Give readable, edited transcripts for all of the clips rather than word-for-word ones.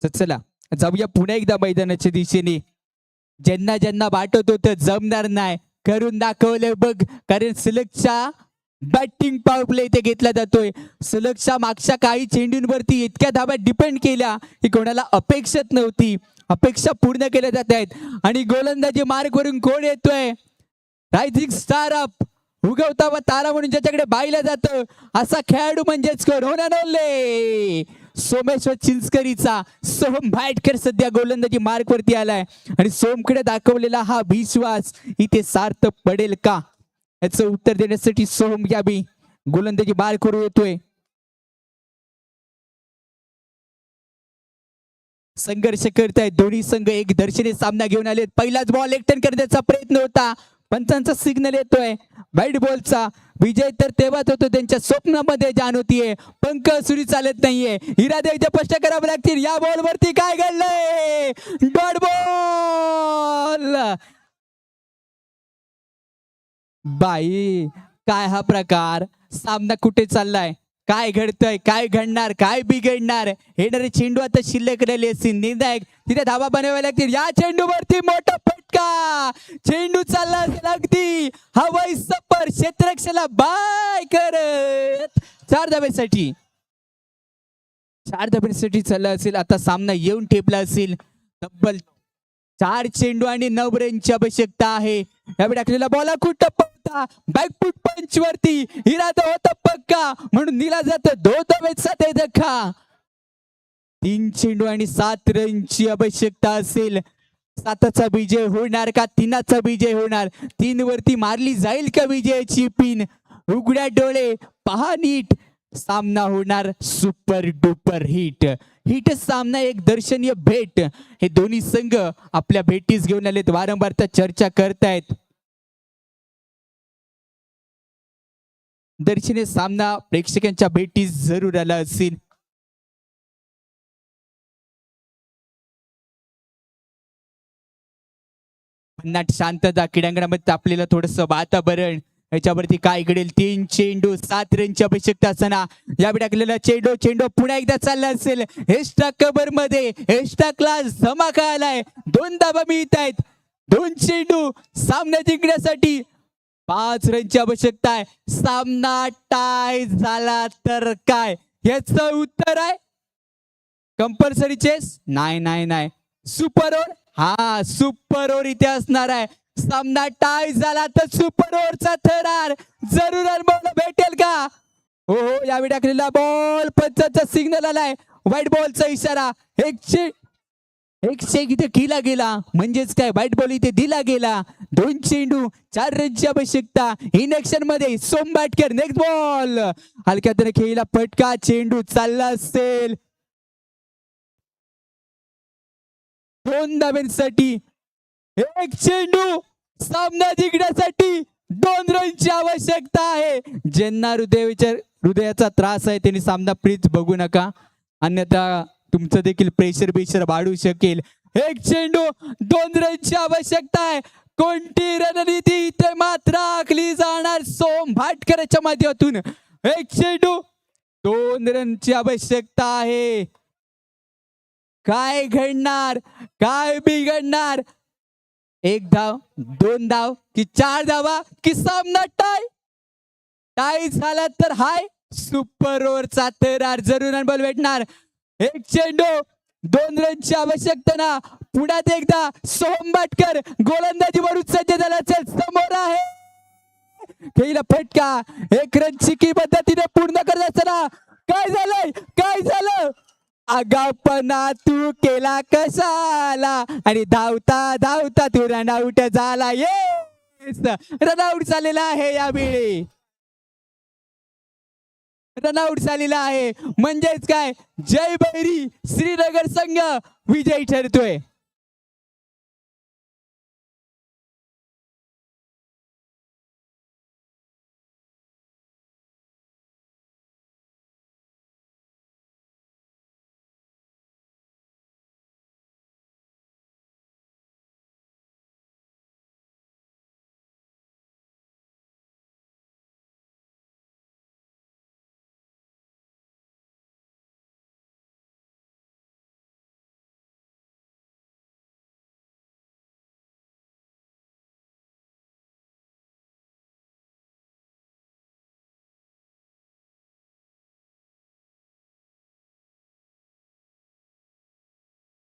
तर चला जाऊया पुन्हा एकदा मैदानाच्या दिशेने. ज्यांना ज्यांना वाटत होतं जमणार नाही, करून दाखवलं बघ. कारण सलगच्या बॅटिंग पॉवर प्ले इथे घेतला जातोय. सलगच्या मागच्या काही चेंडूंवरती इतक्या धावा डिपेंड केल्या की कोणाला अपेक्षित नव्हती. अपेक्षा पूर्ण केल्या जात आहेत आणि गोलंदाजी मार्गवरून कोण येतोय? रायझिंग स्टार अप, उगवता व तारा म्हणून ज्याच्याकडे पाहिलं जातं असा खेळाडू म्हणजेच कोण? होणार नोले सोमेश्वर चिंचकरीचा सोहम भाटकर सध्या गोलंदाजी मार्कवरती आलाय आणि सोमकडे दाखवलेला हा विश्वास इथे सार्थ पडेल का, याचं उत्तर देण्यासाठी सोहम याबी गोलंदाजी मार्कवर येतोय. संघर्ष करतायत दोन्ही संघ, एक दर्शनी सामना घेऊन आलेत. पहिलाच बॉल एकटन करण्याचा प्रयत्न होता, पंचांचा सिग्नल येतोय वाईट बॉलचा. विजय तर तेव्हाच होतो त्यांच्या स्वप्नामध्ये जाण होतीये. पंख सुरी चालत नाहीये. इरादे इथे स्पष्ट करावे लागतील. या बॉल वरती काय घडलंय? Dot ball. बाई, काय हा प्रकार? सामना कुठे चाललाय? काय घडतंय? काय घडणार? काय बिघडणार? येणारे चेंडू आता शिल्लक राहिले असतील. निर्णायक तिथे धावा बनवाव्या लागतील. या चेंडूवरती मोठा फटका. चेंडू चालला असेल अगदी हवाई सपर क्षेत्ररक्षणाला बाय करत 4 धाब्यासाठी. 4 धाब्यासाठी चालला असेल. आता सामना येऊन ठेपला असेल. तब्बल 4 चेंडू आणि 9 रनची आवश्यकता आहे. यावेळी टाकलेला बॉल खूप टप्पा होता. बॅकफूट पंच वरती इरादा होता पक्का म्हणून निला जात 2 धाब्याचा धक्का. 3 चेंडू आणि 7 रनची आवश्यकता असेल. 7चा विजय होणार का 3चा विजय होणार? 3 वरती मारली जाईल का विजयाची पिन? उघड्या डोळे पहा नीट. सामना होणार सुपर डुपर हिट. हिट सामना, एक दर्शनीय भेट. हे दोन्ही संघ आपल्या भेटीस घेऊन आलेत. वारंवार त्या चर्चा करतायत. दर्शनीय सामना प्रेक्षकांच्या भेटीस जरूर आला असेल. भन्नाट शांतता क्रीडांगणामध्ये तापलेलं थोडस वातावरण. याच्यावरती काय घडेल? 3 चेंडू 7 रनची आवश्यकता असताना यावेळी टाकलेला चेंडू चेंडू पुन्हा एकदा चालला असेल. एक्स्ट्रा कव्हर मध्ये एक्स्ट्रा क्लास धमाका आलाय. 2 धावा मिळत आहेत. 2 चेंडू सामना जिंकण्यासाठी 5 रनची आवश्यकता आहे. सामना टाय झाला तर काय? याचं उत्तर आहे कंपल्सरी चेस. नाही नाही नाही, सुपर ओव्हर. हा, सुपर ओव्हर इथे असणार आहे. सामना टाय झाला तर सुपर ओव्हरचा थरार जरूर अनुभवला भेटेल का? हो हो, यावेळी टाकलेला बॉल पंचाचा सिग्नल आलाय. व्हाईट बॉलचा इशारा. 101 इथे केला गेला म्हणजेच काय व्हाईट बॉल इथे दिला गेला. 2 चेंडू 4 रनची आवश्यकता. इनएक्शन मध्ये सोम बाटकर. नेक्स्ट बॉल हलक्यात खेळला फटका. चेंडू चालला असेल 2 धाब्यांसाठी. 1 चेंडू सामना जिंकण्यासाठी 2 रनची आवश्यकता आहे. ज्यांना हृदयाचा त्रास आहे त्यांनी सामना प्लीज बघू नका, अन्यथा तुमचं देखील प्रेशर वाढू शकेल. 1 चेंडू 2 रनची आवश्यकता आहे. कोणती रणनीती इथे मात्र आखली जाणार सोम भाटकरच्या माध्यमातून? 1 चेंडू 2 रनची आवश्यकता आहे. काय घडणार? काय बिघडणार? 1 धाव, 2 धाव की 4 धावा की सामना टाय? टाय झाला तर हाय सुपर ओव्हरचा थरार जरूर अनुभव भेटणार. 1 चेंडू 2 रनची आवश्यकता ना. पुण्यात एकदा सोहम बाटकर गोलंदाजी वरून सज्ज झाला असेल. समोर आहे खेळला फटका. 1 रनची पद्धतीने पूर्ण करत असताना काय झालंय? काय झालं? आगाऊपणा तू केला कशाला? आणि धावता धावता तू रनआउट झाला. येस, रनआउट झालेला आहे. यावेळी रनआउट झालेला आहे म्हणजेच काय, जय भैरी श्रीनगर संघ विजयी ठरतोय.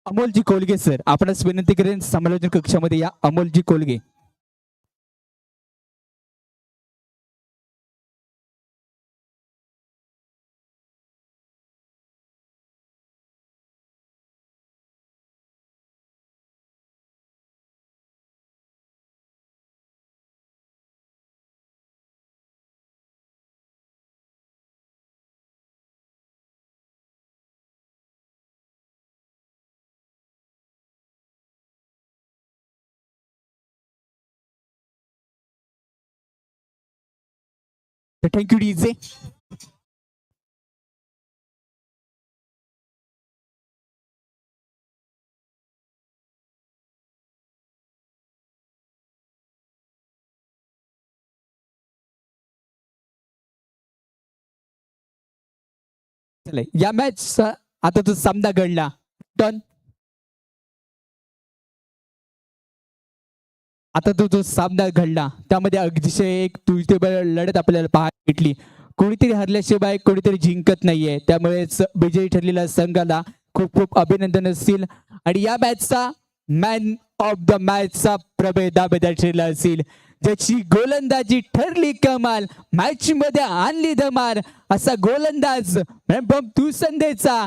अमोलजी कोलगे सर, आपणास विनंती करेन समालोचन कक्षामध्ये या. अमोलजी कोलगे. Thank you DJ. चला या मॅच आता तो सामना घडला. डन. आता तो जो सामना घडला त्यामध्ये अतिशय एक तुलतेबळ लढत आपल्याला पाहायला भेटली. कोणीतरी हरल्याशिवाय कोणीतरी जिंकत नाहीये, त्यामुळेच विजयी ठरलेल्या संघाला खूप खूप अभिनंदन असतील. आणि या मॅचचा मॅन ऑफ द मॅचचा प्रभेद ठरला असेल, ज्याची गोलंदाजी ठरली कमाल, मॅच मध्ये आणली धमाल, असा गोलंदाज तू संदेचा